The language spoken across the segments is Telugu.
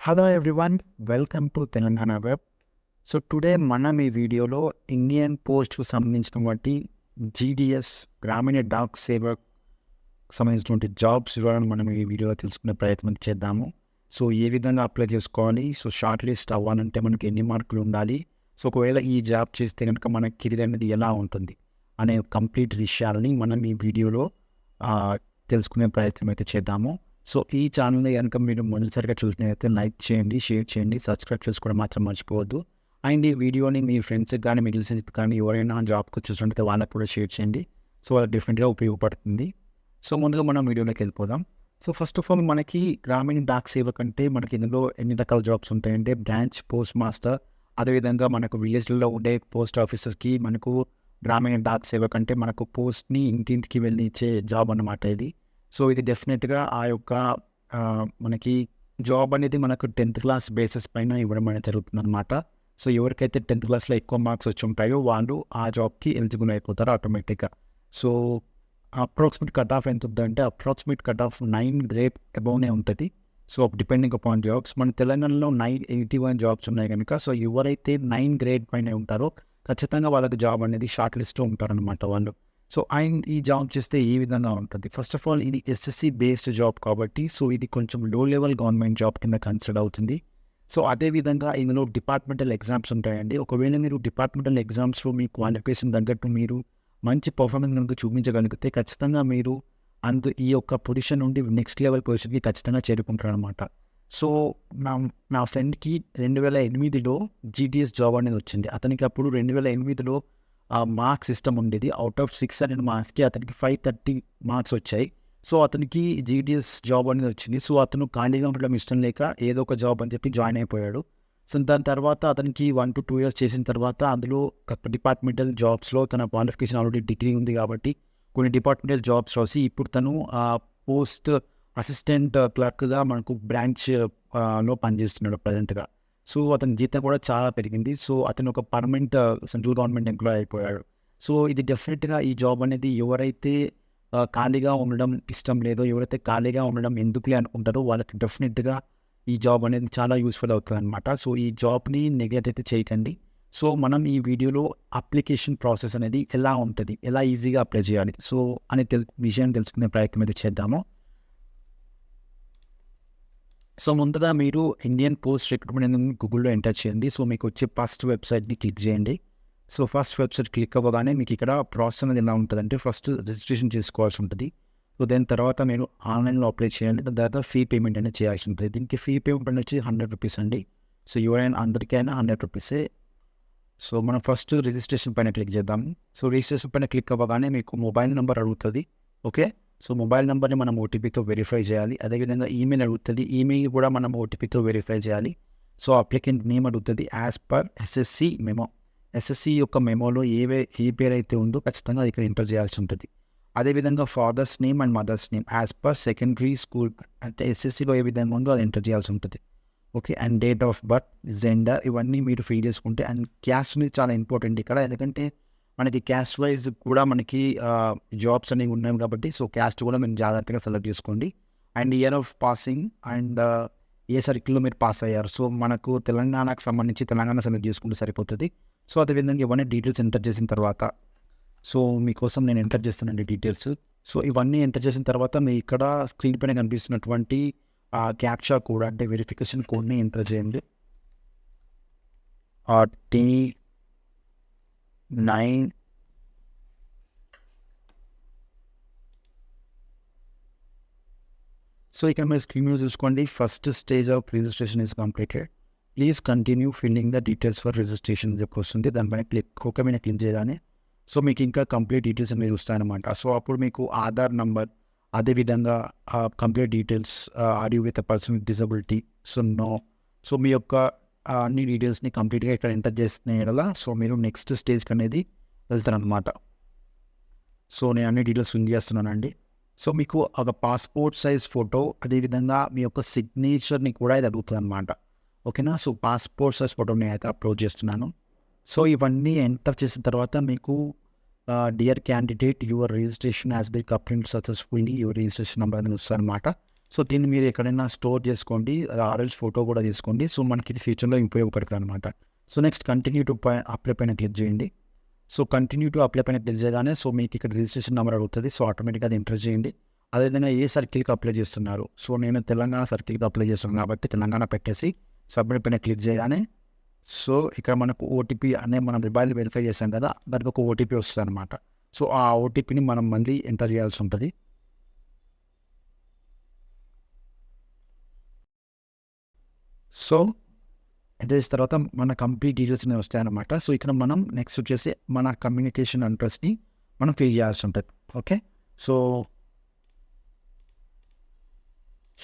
Hello everyone, welcome to Telangana web. So today మనం ఈ వీడియోలో ఇండియన్ పోస్ట్కు సంబంధించినటువంటి జీడిఎస్ గ్రామీణ డాక్ సేవకు సంబంధించినటువంటి జాబ్స్ వివరాలను మనం ఈ వీడియోలో తెలుసుకునే ప్రయత్నం చేద్దాము. సో ఏ విధంగా అప్లై చేసుకోవాలి, సో షార్ట్ లిస్ట్ అవ్వాలంటే మనకి ఎన్ని మార్కులు ఉండాలి, సో ఒకవేళ ఈ జాబ్ చేస్తే కనుక మన కెరీర్ అనేది ఎలా ఉంటుంది అనే కంప్లీట్ విషయాలని మనం ఈ వీడియోలో తెలుసుకునే ప్రయత్నం అయితే చేద్దాము. సో ఈ ఛానల్ని కనుక మీరు మొదటిసారిగా చూసినట్లయితే లైక్ చేయండి, షేర్ చేయండి, సబ్స్క్రైబ్ చేసుకోవడం మాత్రం మర్చిపోవద్దు. అండ్ ఈ వీడియోని మీ ఫ్రెండ్స్కి కానీ మీ రిలేషన్స్కి కానీ ఎవరైనా జాబ్కి చూసినట్లయితే వాళ్ళకి కూడా షేర్ చేయండి. సో వాళ్ళకి డిఫరెంట్గా ఉపయోగపడుతుంది. సో ముందుగా మనం వీడియోలోకి వెళ్ళిపోదాం. సో ఫస్ట్ ఆఫ్ ఆల్ మనకి గ్రామీణ డాక్ సేవ కంటే మనకి ఇందులో ఎన్ని రకాల జాబ్స్ ఉంటాయంటే బ్రాంచ్ పోస్ట్ మాస్టర్, అదేవిధంగా మనకు విలేజ్లలో ఉండే పోస్ట్ ఆఫీసర్స్కి మనకు గ్రామీణ డాక్ సేవ కంటే మనకు పోస్ట్ని ఇంటింటికి వెళ్ళి ఇచ్చే జాబ్ అన్నమాట ఇది. సో ఇది డెఫినెట్గా ఆ యొక్క మనకి జాబ్ అనేది మనకు 10th క్లాస్ బేసిస్ పైన ఇవ్వడం అనేది జరుగుతుంది అనమాట. సో ఎవరికైతే 10th క్లాస్లో ఎక్కువ మార్క్స్ వచ్చి ఉంటాయో వాళ్ళు ఆ జాబ్కి ఎలిజిబుల్ అయిపోతారు ఆటోమేటిక్గా. సో అప్రాక్సిమేట్ కట్ ఆఫ్ ఎంత ఉంటుందంటే అప్రాక్సిమేట్ కట్ ఆఫ్ 9 గ్రేడ్ అబౌవ్నే ఉంటుంది. సో డిపెండింగ్ అపాన్ జాబ్స్ మన తెలంగాణలో 981 జాబ్స్ ఉన్నాయి కనుక సో ఎవరైతే 9 గ్రేడ్ పైన ఉంటారో ఖచ్చితంగా వాళ్ళకి జాబ్ అనేది షార్ట్ లిస్ట్లో ఉంటారనమాట వాళ్ళు. సో అండ్ ఈ జాబ్ చేస్తే ఏ విధంగా ఉంటుంది, ఫస్ట్ ఆఫ్ ఆల్ ఇది ఎస్ఎస్సి బేస్డ్ జాబ్ కాబట్టి సో ఇది కొంచెం లో లెవెల్ గవర్నమెంట్ జాబ్ కింద కన్సిడర్ అవుతుంది. సో అదేవిధంగా ఇందులో డిపార్ట్మెంటల్ ఎగ్జామ్స్ ఉంటాయండి. ఒకవేళ మీరు డిపార్ట్మెంటల్ ఎగ్జామ్స్లో మీ క్వాలిఫికేషన్ తగ్గట్టు మీరు మంచి పర్ఫార్మెన్స్ కనుక చూపించగలిగితే ఖచ్చితంగా మీరు ఈ యొక్క పొజిషన్ నుండి నెక్స్ట్ లెవెల్ పొజిషన్కి ఖచ్చితంగా చేరుకుంటారు అనమాట. సో నా ఫ్రెండ్కి 2008లో జీటీఎస్ జాబ్ అనేది వచ్చింది. అతనికి అప్పుడు 2008లో మార్క్స్ సిస్టమ్ ఉండేది. అవుట్ ఆఫ్ 600 మార్క్స్కి అతనికి 530 మార్క్స్ వచ్చాయి. సో అతనికి జీడిఎస్ జాబ్ అనేది వచ్చింది. సో అతను ఖాళీగా ఉండడం ఇష్టం లేక ఏదో ఒక జాబ్ అని చెప్పి జాయిన్ అయిపోయాడు. సో దాని తర్వాత అతనికి 1 to 2 years చేసిన తర్వాత అందులో డిపార్ట్మెంటల్ జాబ్స్లో తన క్వాలిఫికేషన్ ఆల్రెడీ డిగ్రీ ఉంది కాబట్టి కొన్ని డిపార్ట్మెంటల్ జాబ్స్ రాసి ఇప్పుడు తను పోస్ట్ అసిస్టెంట్ క్లర్క్గా మనకు బ్రాంచ్ లో పనిచేస్తున్నాడు ప్రజెంట్గా. సో అతని జీతం కూడా చాలా పెరిగింది. సో అతను ఒక పర్మనెంట్ సెంట్రల్ గవర్నమెంట్ ఎంప్లాయ్ అయిపోయాడు. సో ఇది డెఫినెట్గా ఈ జాబ్ అనేది ఎవరైతే ఖాళీగా ఉండడం ఇష్టం లేదో, ఎవరైతే ఖాళీగా ఉండడం ఎందుకులే అనుకుంటారో వాళ్ళకి డెఫినెట్గా ఈ జాబ్ అనేది చాలా యూస్ఫుల్ అవుతుంది అనమాట. సో ఈ జాబ్ని నెగ్లెక్ట్ అయితే చేయకండి. సో మనం ఈ వీడియోలో అప్లికేషన్ ప్రాసెస్ అనేది ఎలా ఉంటుంది, ఎలా ఈజీగా అప్లై చేయాలి సో అనే విషయాన్ని తెలుసుకునే ప్రయత్నం అయితే చేద్దాము. సో ముందుగా మీరు ఇండియన్ పోస్ట్ రిక్రూట్మెంట్ అనేది గూగుల్లో ఎంటర్ చేయండి. సో మీకు వచ్చే ఫస్ట్ వెబ్సైట్ని క్లిక్ చేయండి. సో ఫస్ట్ వెబ్సైట్ క్లిక్ అవ్వగానే మీకు ఇక్కడ ప్రాసెస్ అనేది ఎలా ఉంటుందంటే ఫస్ట్ రిజిస్ట్రేషన్ చేసుకోవాల్సి ఉంటుంది. సో దాని తర్వాత మీరు ఆన్లైన్లో అప్లై చేయాలి. దాని తర్వాత ఫీ పేమెంట్ అనేది చేయాల్సి ఉంటుంది. దీనికి ఫీ పేమెంట్ అనేది వచ్చి 100 రూపీస్ అండి. సో ఎవరైనా అందరికైనా 100 రూపీసే. సో మనం ఫస్ట్ రిజిస్ట్రేషన్ పైన క్లిక్ చేద్దాం. సో రిజిస్ట్రేషన్ పైన క్లిక్ అవ్వగానే మీకు మొబైల్ నెంబర్ అడుగుతుంది. ఓకే, సో మొబైల్ నెంబర్ని మనం ఓటీపీతో వెరిఫై చేయాలి. అదేవిధంగా ఈమెయిల్ అడుగుతుంది, ఈమెయిల్ కూడా మనం ఓటీపీతో వెరిఫై చేయాలి. సో అప్లికెంట్ నేమ్ అడుగుతుంది as per SSC memo. SSC యొక్క మెమోలో ఏ పేరు అయితే ఉందో ఖచ్చితంగా అది ఇక్కడ ఎంటర్ చేయాల్సి ఉంటుంది. అదేవిధంగా father's name and mother's name as per secondary school అంటే ఎస్ఎస్సిలో ఏ విధంగా ఉందో అది ఎంటర్ చేయాల్సి ఉంటుంది. Okay, and date of birth, gender ఇవన్నీ మీరు ఫిల్ చేసుకుంటే, అండ్ క్యాస్ట్ అనేది చాలా ఇంపార్టెంట్ ఇక్కడ, ఎందుకంటే మనకి క్యాస్ట్ వైజ్ కూడా మనకి జాబ్స్ అనేవి ఉన్నాయి కాబట్టి సో క్యాస్ట్ కూడా మీరు జాగ్రత్తగా సెలెక్ట్ చేసుకోండి. And year of passing and ఏ సర్కిల్లో మీరు పాస్ అయ్యారు. సో మనకు తెలంగాణకు సంబంధించి తెలంగాణ సెలెక్ట్ చేసుకుంటే సరిపోతుంది. సో అదేవిధంగా ఇవన్నీ డీటెయిల్స్ ఎంటర్ చేసిన తర్వాత సో మీకోసం నేను ఎంటర్ చేస్తానండి డీటెయిల్స్. సో ఇవన్నీ ఎంటర్ చేసిన తర్వాత మీ ఇక్కడ స్క్రీన్ పైన కనిపిస్తున్నటువంటి క్యాప్చా కోడ్ అంటే వెరిఫికేషన్ కోడ్ని ఎంటర్ చేయండి. T9 సో ఇక్కడ మీరు స్క్రీన్ మీద చూసుకోండి. First stage of registration is completed, please continue filling the details for registration చెప్పి వస్తుంది. దానిపైన మీద క్లిక్ చేయగానే సో మీకు ఇంకా కంప్లీట్ డీటెయిల్స్ అనేది వస్తాయన్నమాట. సో అప్పుడు మీకు ఆధార్ నంబర్, అదేవిధంగా complete details, are you with a person with disability, so no. So మీ యొక్క అన్ని డీటెయిల్స్ని కంప్లీట్గా ఇక్కడ ఎంటర్ చేసిన ఎడల సో మీరు నెక్స్ట్ స్టేజ్కి అనేది వెళ్తారనమాట. సో నేను అన్ని డీటెయిల్స్ ఫిల్ చేస్తున్నానండి. సో మీకు ఒక పాస్పోర్ట్ సైజ్ ఫోటో, అదేవిధంగా మీ యొక్క సిగ్నేచర్ని కూడా ఇది అడుగుతుంది అనమాట. ఓకేనా, సో పాస్పోర్ట్ సైజ్ ఫోటోని అయితే అప్లోడ్ చేస్తున్నాను. సో ఇవన్నీ ఎంటర్ చేసిన తర్వాత మీకు dear candidate your registration has been completed successfully, your registration number అనేది వస్తుంది అనమాట. సో దీన్ని మీరు ఎక్కడైనా స్టోర్ చేసుకోండి, ఆర్ఎల్స్ ఫోటో కూడా తీసుకోండి. సో మనకి ఇది ఫ్యూచర్లో ఉపయోగపడుతుంది అనమాట. So next continue to apply పైన క్లిక్ చేయండి. సో కంటిన్యూ టు అప్లై పైన క్లిక్ చేయగానే సో మీకు ఇక్కడ రిజిస్ట్రేషన్ నెంబర్ అడుగుతుంది. సో ఆటోమేటిక్గా అది ఎంటర్ చేయండి. అదేవిధంగా ఏ సర్కిల్కి అప్లై చేస్తున్నారు, సో నేను తెలంగాణ సర్కిల్కి అప్లై చేస్తున్నాను కాబట్టి తెలంగాణ పెట్టేసి సబ్మిట్ పైన క్లిక్ చేయగానే సో ఇక్కడ మనకు ఓటీపీ అనే మనం మొబైల్ వెరిఫై చేసాం కదా, దానికి ఒక ఓటీపీ వస్తుంది అనమాట. సో ఆ ఓటీపీని మనం మళ్ళీ ఎంటర్ చేయాల్సి ఉంటుంది. సో ఎంటర్ చేసిన తర్వాత మన కంప్లీట్ డీటెయిల్స్ అనేవి వస్తాయన్నమాట. సో ఇక్కడ మనం నెక్స్ట్ వచ్చేసి మన కమ్యూనికేషన్ అడ్రస్ని మనం ఫిల్ చేయాల్సి ఉంటుంది. Okay, so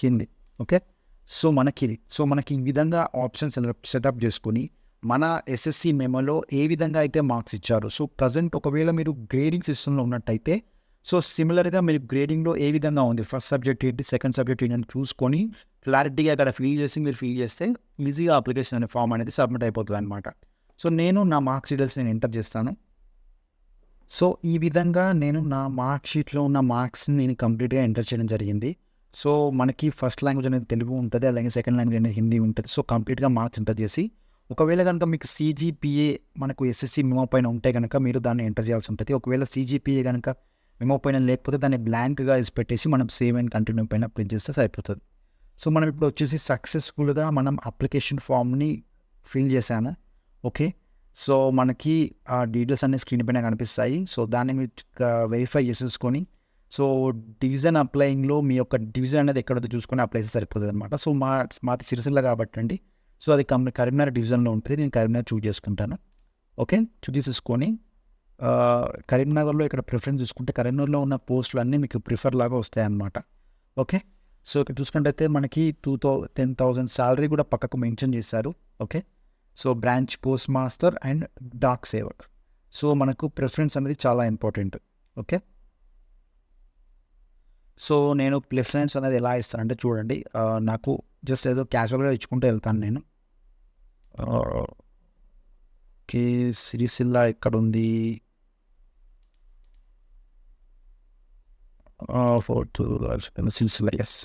Hindi. Okay, so మనకి ఈ విధంగా ఆప్షన్స్ సెటప్ చేసుకొని మన ఎస్ఎస్సి మెమోలో ఏ విధంగా అయితే మార్క్స్ ఇచ్చారో, సో ప్రజెంట్ ఒకవేళ మీరు గ్రేడింగ్ సిస్టంలో ఉన్నట్టయితే సో సిమిలర్గా మీరు గ్రేడింగ్లో ఏ విధంగా ఉంది, ఫస్ట్ సబ్జెక్ట్ ఏంటి, సెకండ్ సబ్జెక్ట్ ఏంటి అని చూసుకొని క్లారిటీగా అక్కడ మీరు ఫిల్ చేస్తే ఈజీగా అప్లికేషన్ అనే ఫామ్ అనేది సబ్మిట్ అయిపోతుంది అనమాట. సో నేను నా మార్క్ డీటెయిల్స్ నేను ఎంటర్ చేస్తాను. సో ఈ విధంగా నేను నా మార్క్ షీట్లో ఉన్న మార్క్స్ని నేను కంప్లీట్గా ఎంటర్ చేయడం జరిగింది. సో మనకి ఫస్ట్ లాంగ్వేజ్ అనేది తెలుగు ఉంటుంది, అలాగే సెకండ్ లాంగ్వేజ్ అనేది హిందీ ఉంటుంది. సో కంప్లీట్గా మార్క్స్ ఎంటర్ చేసి ఒకవేళ కనుక మీకు CGPA మనకు ఎస్ఎస్సి మెమో పైన ఉంటే కనుక మీరు దాన్ని ఎంటర్ చేయాల్సి ఉంటుంది. ఒకవేళ CGPA కనుక మెమో పైన లేకపోతే దాన్ని బ్లాంక్గా వేసి పెట్టేసి మనం సేవ్ అండ్ కంటిన్యూ పైన ప్రింట్ చేస్తే సరిపోతుంది. సో మనం ఇప్పుడు వచ్చేసి సక్సెస్ఫుల్గా మనం అప్లికేషన్ ఫామ్ని ఫిల్ చేశాను. ఓకే, సో మనకి ఆ డీటెయిల్స్ అన్ని స్క్రీన్ పైన కనిపిస్తాయి. సో దాన్ని మీరు వెరిఫై చేసేసుకొని సో డివిజన్ అప్లయింగ్లో మీ యొక్క డివిజన్ అనేది ఎక్కడో చూసుకొని అప్లై చేస్తే సరిపోతుంది అనమాట. సో మాది సిరిసిల్ల కాబట్టి అండి, సో అది కరీంనగర్ డివిజన్లో ఉంటుంది. నేను కరీంనగర్ చూజ్ చేసుకుంటాను. ఓకే, చూజ్ చేసేసుకొని కరీంనగర్లో ఇక్కడ ప్రిఫరెన్స్ చూసుకుంటే కరీంనగర్లో ఉన్న పోస్టులు అన్నీ మీకు ప్రిఫర్ లాగా వస్తాయి అన్నమాట. ఓకే, సో ఇక్కడ చూసుకుంటే మనకి 10,000 శాలరీ కూడా పక్కకు మెన్షన్ చేశారు. Okay, so branch post master and Dak Sevak. So మనకు ప్రిఫరెన్స్ అనేది చాలా ఇంపార్టెంట్. ఓకే, సో నేను ప్రిఫరెన్స్ అనేది ఎలా ఇస్తానంటే చూడండి, నాకు జస్ట్ ఏదో క్యాజువల్గా ఇచ్చుకుంటూ వెళ్తాను నేను. ఓకే, సిరిసిల్ల ఎక్కడ ఉంది, 4 సిరిసిల్ల. ఎస్,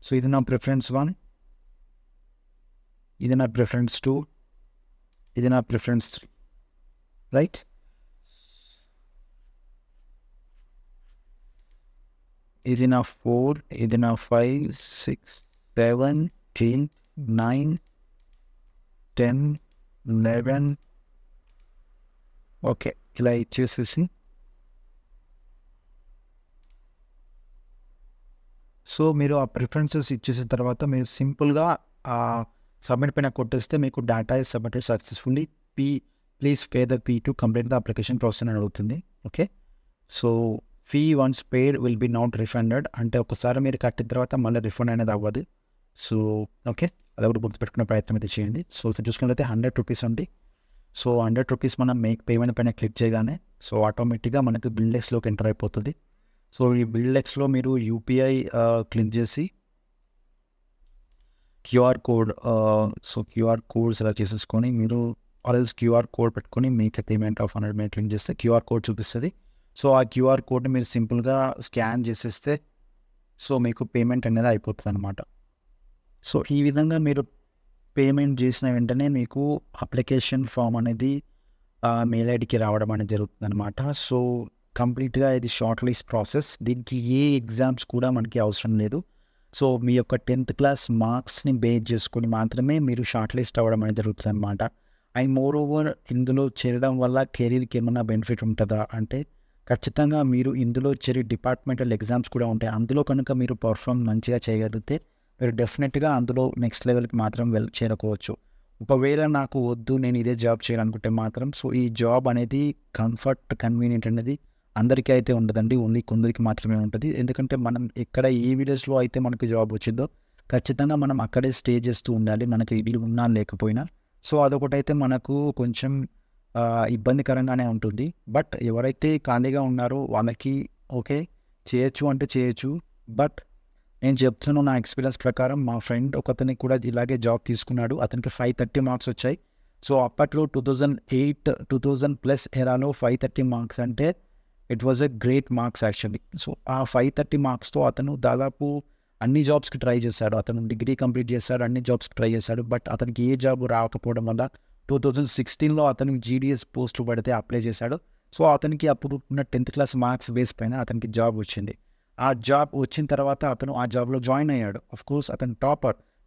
సో ఇది నా ప్రిఫరెన్స్ 1, ఇది నా ప్రిఫరెన్స్ 2, ఇది నా ప్రిఫరెన్స్ 3, రైట్. ఇది నా 4, ఇది నా 5, 6, 7, 8, 9, 10, 11. ఓకే, ఇలా ఇచ్చేసేసి సో మీరు ఆ ప్రిఫరెన్సెస్ ఇచ్చేసిన తర్వాత మీరు సింపుల్గా సబ్మిట్ పైన కొట్టేస్తే మీకు data is submitted successfully, please pay the fee to complete the application process అని అడుగుతుంది. Okay, so fee once paid will be not refunded, అంటే ఒకసారి మీరు కట్టిన తర్వాత మళ్ళీ రిఫండ్ అనేది అవ్వదు. సో ఓకే, అది కూడా గుర్తుపెట్టుకునే ప్రయత్నం అయితే చేయండి. సో చూసుకున్నట్లయితే 100 రూపీస్ ఉంది. సో 100 రూపీస్ మనం మేక్ పేమెంట్ పైన క్లిక్ చేయగానే సో ఆటోమేటిక్గా మనకు బిల్డెక్స్లోకి ఎంటర్ అయిపోతుంది. సో ఈ బిల్డెక్స్లో మీరు UPI క్లిక్ చేసి QR code, so QR code select చేసేసుకొని మీరు ఆర్ఎల్స్ QR కోడ్ పెట్టుకొని మేక్ పేమెంట్ ఆఫ్ 100 మీద క్లిక్ చేస్తే QR కోడ్ చూపిస్తుంది. సో ఆ QR కోడ్ని మీరు సింపుల్గా స్కాన్ చేసేస్తే సో మీకు పేమెంట్ అనేది అయిపోతుంది అనమాట. సో ఈ విధంగా మీరు పేమెంట్ చేసిన వెంటనే మీకు అప్లికేషన్ ఫామ్ అనేది మెయిల్ ఐడికి రావడం అనేది జరుగుతుంది అనమాట. సో కంప్లీట్గా ఇది షార్ట్ లిస్ట్ ప్రాసెస్, దీనికి ఏ ఎగ్జామ్స్ కూడా మనకి అవసరం లేదు. సో మీ యొక్క 10th క్లాస్ మార్క్స్ని బేస్ చేసుకొని మాత్రమే మీరు షార్ట్ లిస్ట్ అవ్వడం అనేది జరుగుతుంది అనమాట. అండ్ మోర్ ఓవర్ ఇందులో చేరడం వల్ల కెరీర్కి ఏమైనా బెనిఫిట్ ఉంటుందా అంటే ఖచ్చితంగా మీరు ఇందులో చేరి డిపార్ట్మెంటల్ ఎగ్జామ్స్ కూడా ఉంటాయి. అందులో కనుక మీరు పర్ఫామ్ మంచిగా చేయగలిగితే మీరు డెఫినెట్గా అందులో నెక్స్ట్ లెవెల్కి మాత్రం చేరుకోవచ్చు. ఒకవేళ నాకు వద్దు నేను ఇదే జాబ్ చేయాలనుకుంటే మాత్రం సో ఈ జాబ్ అనేది కన్వీనియంట్ అనేది అందరికీ అయితే ఉండదండి, ఓన్లీ కొందరికి మాత్రమే ఉంటుంది. ఎందుకంటే మనం ఎక్కడ ఏ విలేజ్లో అయితే మనకు జాబ్ వచ్చిందో ఖచ్చితంగా మనం అక్కడే స్టే చేస్తూ ఉండాలి, మనకి ఇల్లు ఉన్నా లేకపోయినా. సో అదొకటైతే మనకు కొంచెం ఇబ్బందికరంగానే ఉంటుంది. బట్ ఎవరైతే ఖాళీగా ఉన్నారో వాళ్ళకి ఓకే చేయొచ్చు అంటే చేయొచ్చు. బట్ నేను చెప్తున్నాను నా ఎక్స్పీరియన్స్ ప్రకారం, మా ఫ్రెండ్ ఒకతనికి కూడా ఇలాగే జాబ్ తీసుకున్నాడు, అతనికి 530 మార్క్స్ వచ్చాయి. సో అప్పట్లో 2008, 2000+ ఎరాలో 530 మార్క్స్ అంటే it was a great marks actually. So ఆ 530 మార్క్స్తో అతను దాదాపు అన్ని జాబ్స్కి ట్రై చేశాడు. అతను డిగ్రీ కంప్లీట్ చేశాడు, అన్ని జాబ్స్కి ట్రై చేశాడు. బట్ అతనికి ఏ జాబ్ రాకపోవడం వల్ల 2016లో అతనికి జీడీఎస్ పోస్టులు పడితే అప్లై చేశాడు. సో అతనికి అప్పుడు ఉన్న 10th క్లాస్ మార్క్స్ బేస్ పైన అతనికి జాబ్ వచ్చింది. ఆ జాబ్ వచ్చిన తర్వాత అతను ఆ జాబ్లో జాయిన్ అయ్యాడు. కోర్స్ అతను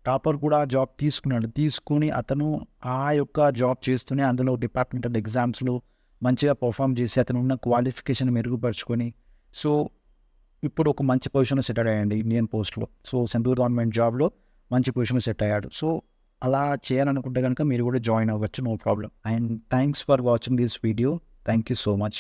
టాపర్ కూడా ఆ జాబ్ తీసుకున్నాడు. తీసుకుని అతను ఆ యొక్క జాబ్ చేస్తూనే అందులో డిపార్ట్మెంటల్ ఎగ్జామ్స్లో మంచిగా పర్ఫామ్ చేసి అతను ఉన్న క్వాలిఫికేషన్ మెరుగుపరుచుకొని సో ఇప్పుడు ఒక మంచి పొజిషన్లో సెట్ అయ్యాడు ఇండియన్ పోస్ట్లో. సో సెంట్రల్ గవర్నమెంట్ జాబ్లో మంచి పొజిషన్లో సెట్ అయ్యాడు. సో అలా చేయాలనుకుంటే కనుక మీరు కూడా జాయిన్ అవ్వచ్చు, no problem. And thanks for watching this video. Thank you so much.